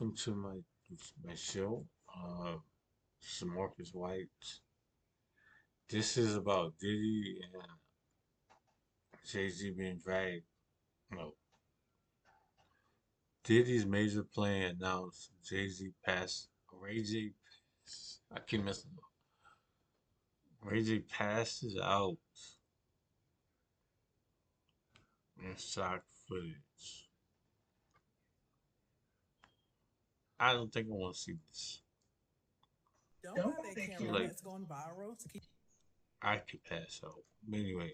Welcome to my show. This is Marcus White. This is about Diddy and Jay Z being dragged. No, Diddy's major plan announced. Jay Z passed. Ray J. I keep messing up. Ray J passes out in stock footage. I don't think I want to see this. Don't have a camera Like that's gone viral to keep. I could pass out. But anyway,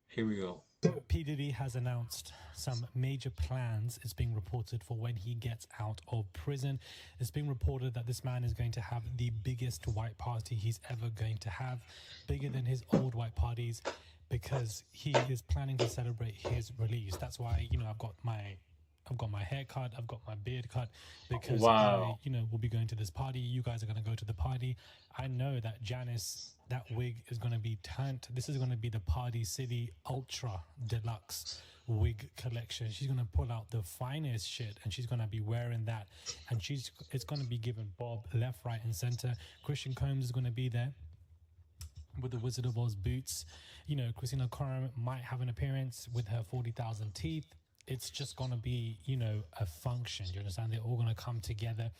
here we go. P. Diddy has announced some major plans. It's being reported for when he gets out of prison. It's being reported that this man is going to have the biggest white party he's ever going to have, bigger than his old white parties, because he is planning to celebrate his release. That's why, I've got my hair cut, I've got my beard cut, because Wow. I will be going to this party. You guys are going to go to the party. I know that Janice, that wig is going to be turned. This is going to be the Party City Ultra Deluxe wig collection. She's going to pull out the finest shit and she's going to be wearing that. And it's going to be given bob left, right, and center. Christian Combs is going to be there with the Wizard of Oz boots. Christina Coram might have an appearance with her 40,000 teeth. It's just going to be, a function. You understand? They're all going to come together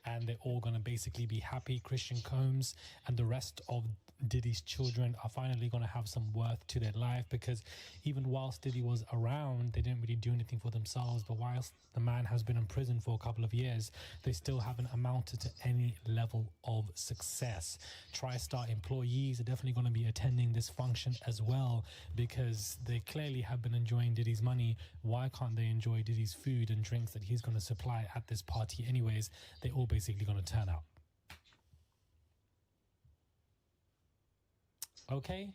and they're all going to basically be happy. Christian Combs and the rest of Diddy's children are finally going to have some worth to their life, because even whilst Diddy was around, they didn't really do anything for themselves. But whilst the man has been in prison for a couple of years, they still haven't amounted to any level of success. TriStar employees are definitely going to be attending this function as well, because they clearly have been enjoying Diddy's money. Why can't they enjoy Diddy's food and drinks that he's going to supply at this party anyways? They're all basically going to turn out. Okay.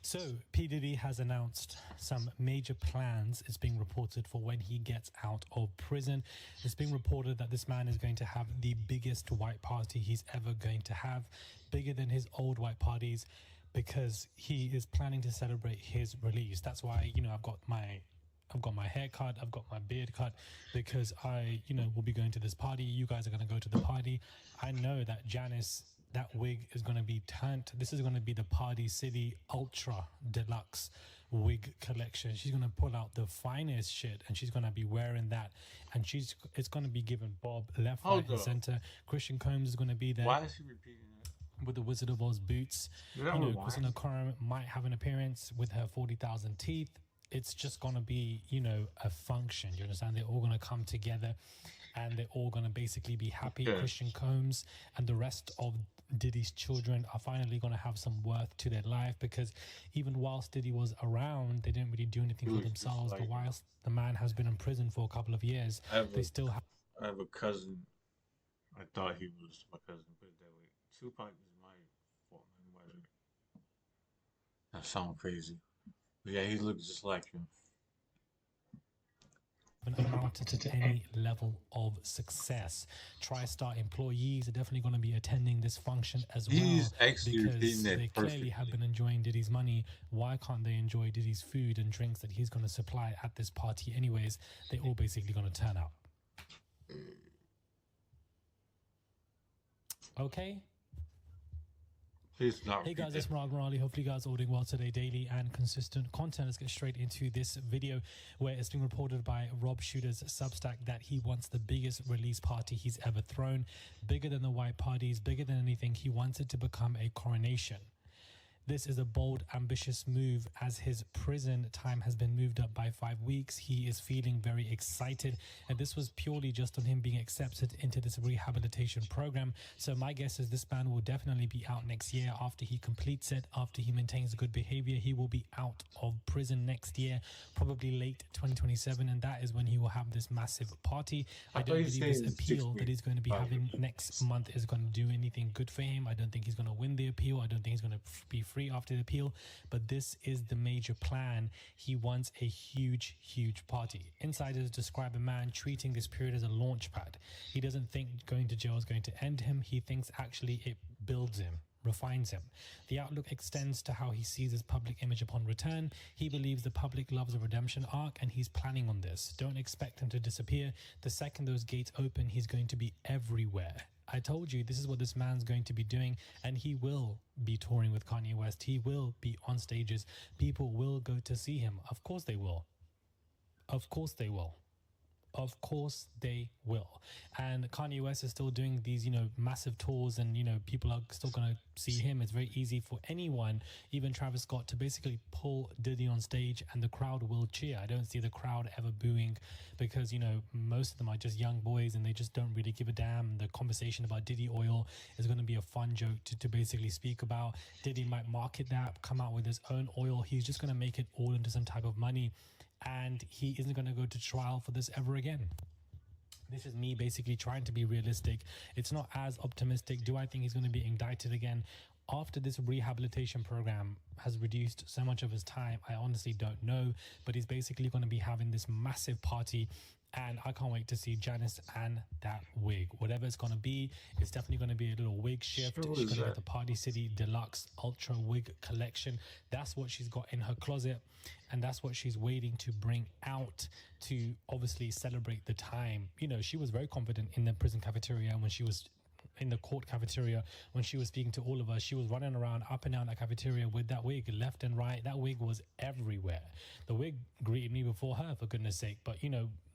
So, P. Diddy has announced some major plans. It's being reported for when he gets out of prison. It's being reported that this man is going to have the biggest white party he's ever going to have, bigger than his old white parties, because he is planning to celebrate his release. That's why, I've got my hair cut, I've got my beard cut, because I will be going to this party. You guys are going to go to the party. I know that Janice, that wig is going to be turned. This is going to be the Party City Ultra Deluxe wig collection. She's going to pull out the finest shit and she's going to be wearing that. And it's going to be given bob left, right, and center. Christian Combs is going to be there. Why is he repeating that? With the Wizard of Oz boots. Christina Coram might have an appearance with her 40,000 teeth. It's just going to be, a function. You understand? They're all going to come together and they're all going to basically be happy. Yes. Christian Combs and the rest of Diddy's children are finally going to have some worth to their life, because even whilst Diddy was around, they didn't really do anything for themselves. But whilst the man has been in prison for a couple of years, they still have... I have a cousin. I thought he was my cousin, put it that way. Tupac is my fault. That sounds crazy. But yeah, he looks just like him. Amounted to any level of success. TriStar employees are definitely going to be attending this function as well. He's actually because repeating that they clearly have been enjoying Diddy's money. Why can't they enjoy Diddy's food and drinks that he's going to supply at this party anyways? They're all basically going to turn out. Okay. Hey guys, it's Murad Morali. Hopefully you guys are all doing well today. Daily and consistent content. Let's get straight into this video, where it's been reported by Rob Shooter's Substack that he wants the biggest release party he's ever thrown, bigger than the white parties, bigger than anything. He wants it to become a coronation. This is a bold, ambitious move, as his prison time has been moved up by 5 weeks. He is feeling very excited, and this was purely just on him being accepted into this rehabilitation program. So my guess is this man will definitely be out next year after he completes it, after he maintains good behavior. He will be out of prison next year, probably late 2027, and that is when he will have this massive party. I don't believe this appeal that he's going to be having next month is going to do anything good for him. I don't think he's going to win the appeal. I don't think he's going to be free after the appeal, but this is the major plan. He wants a huge party. Insiders describe a man treating this period as a launch pad. He doesn't think going to jail is going to end him. He thinks actually it builds him, refines him. The outlook extends to how he sees his public image upon return. He believes the public loves a redemption arc, and he's planning on this. Don't expect him to disappear. The second those gates open, he's going to be everywhere. I told you this is what this man's going to be doing, and he will be touring with Kanye West. He will be on stages. People will go to see him. Of course they will. Of course they will. Of course they will. And Kanye West is still doing these, massive tours, and, people are still going to see him. It's very easy for anyone, even Travis Scott, to basically pull Diddy on stage and the crowd will cheer. I don't see the crowd ever booing because, most of them are just young boys and they just don't really give a damn. The conversation about Diddy oil is going to be a fun joke to basically speak about. Diddy might market that, come out with his own oil. He's just going to make it all into some type of money. And he isn't going to go to trial for this ever again. This is me basically trying to be realistic. It's not as optimistic. Do I think he's going to be indicted again? After this rehabilitation program has reduced so much of his time, I honestly don't know. But he's basically going to be having this massive party. And I can't wait to see Janice and that wig. Whatever it's going to be, it's definitely going to be a little wig shift. She's going to get the Party City Deluxe Ultra Wig Collection. That's what she's got in her closet. And that's what she's waiting to bring out to obviously celebrate the time. She was very confident in the prison cafeteria when she was in the court cafeteria, when she was speaking to all of us. She was running around up and down that cafeteria with that wig left and right. That wig was everywhere. The wig greeted me before her, for goodness sake. But,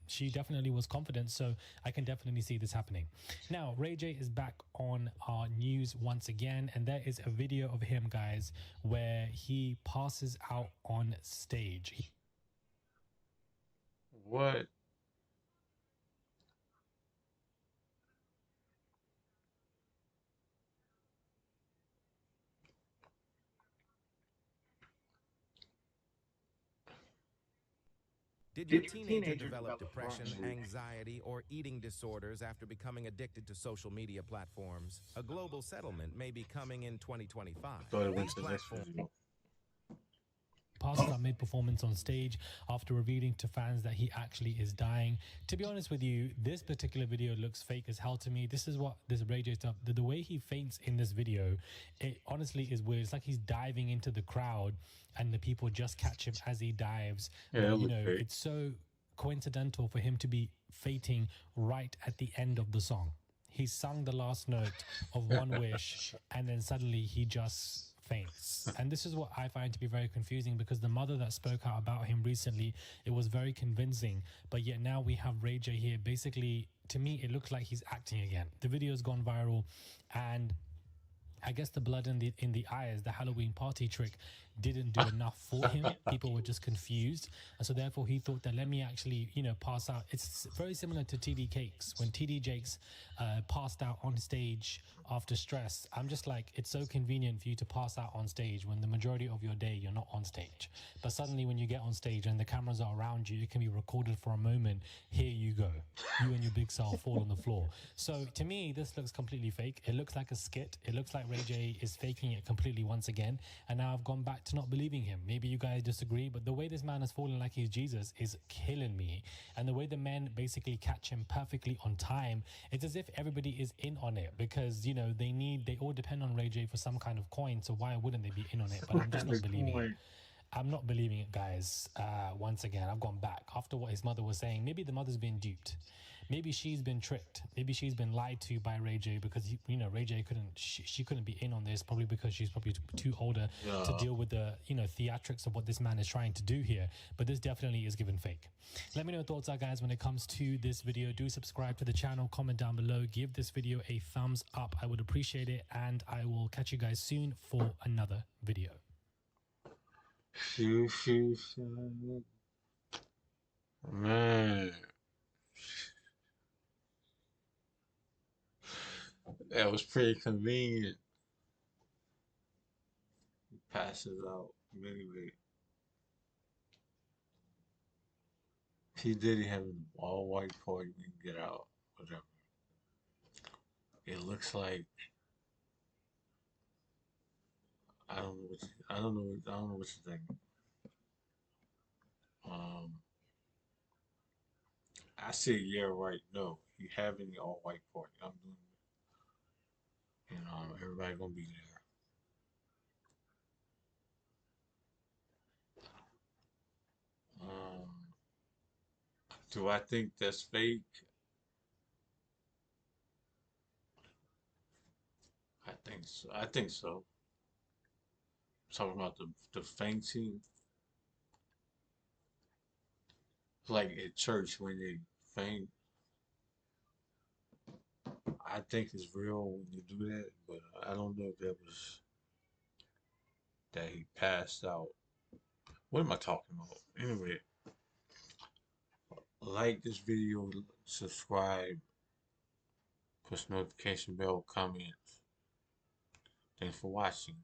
she definitely was confident, so I can definitely see this happening. Now, Ray J is back on our news once again, and there is a video of him, guys, where he passes out on stage. What? Did your teenager develop depression, anxiety, or eating disorders after becoming addicted to social media platforms? A global settlement may be coming in 2025. Thought it went to the next video. Passes out mid-performance on stage after revealing to fans that he actually is dying. To be honest with you, this particular video looks fake as hell to me. This is what this Ray J stuff, the way he faints in this video, it honestly is weird. It's like he's diving into the crowd and the people just catch him as he dives. Yeah, it's so coincidental for him to be fainting right at the end of the song. He sung the last note of One Wish and then suddenly he just faints. And this is what I find to be very confusing, because the mother that spoke out about him recently, it was very convincing, but yet now we have Ray J here. Basically, to me, it looks like he's acting again. The video's gone viral, and I guess the blood in the eyes, the Halloween party trick, didn't do enough for him. People were just confused, and so therefore he thought that let me actually pass out. It's very similar to TD Cakes when TD Jakes passed out on stage after stress. I'm just like, it's so convenient for you to pass out on stage when the majority of your day you're not on stage, but suddenly when you get on stage and the cameras are around you, it can be recorded for a moment. Here you go, you and your big self fall on the floor. So to me, this looks completely fake. It looks like a skit. It looks like Ray J is faking it completely once again, and now I've gone back to not believing him. Maybe you guys disagree, but the way this man has fallen like he's Jesus is killing me. And the way the men basically catch him perfectly on time, it's as if everybody is in on it, because they all depend on Ray J for some kind of coin, so why wouldn't they be in on it? But I'm just not believing it. I'm not believing it, guys. Once again, I've gone back after what his mother was saying. Maybe the mother's been duped. Maybe she's been tricked. Maybe she's been lied to by Ray J, because Ray J she couldn't be in on this, probably because she's probably too older to deal with the theatrics of what this man is trying to do here. But this definitely is given fake. Let me know your thoughts are, guys, when it comes to this video. Do subscribe to the channel, comment down below, give this video a thumbs up. I would appreciate it, and I will catch you guys soon for another video. Man, that was pretty convenient. He passes out. Anyway, P. Diddy having an all-white party. We can get out. Whatever. It looks like I don't know what you think. I say yeah, right. No, he having the all-white party. I'm doing it. Everybody gonna be there. Do I think that's fake? I think so. I think so. Talking about the fainting, like at church when they faint. I think it's real when you do that, but I don't know if that he passed out. What am I talking about? Anyway, like this video, subscribe, push notification bell, comments. Thanks for watching.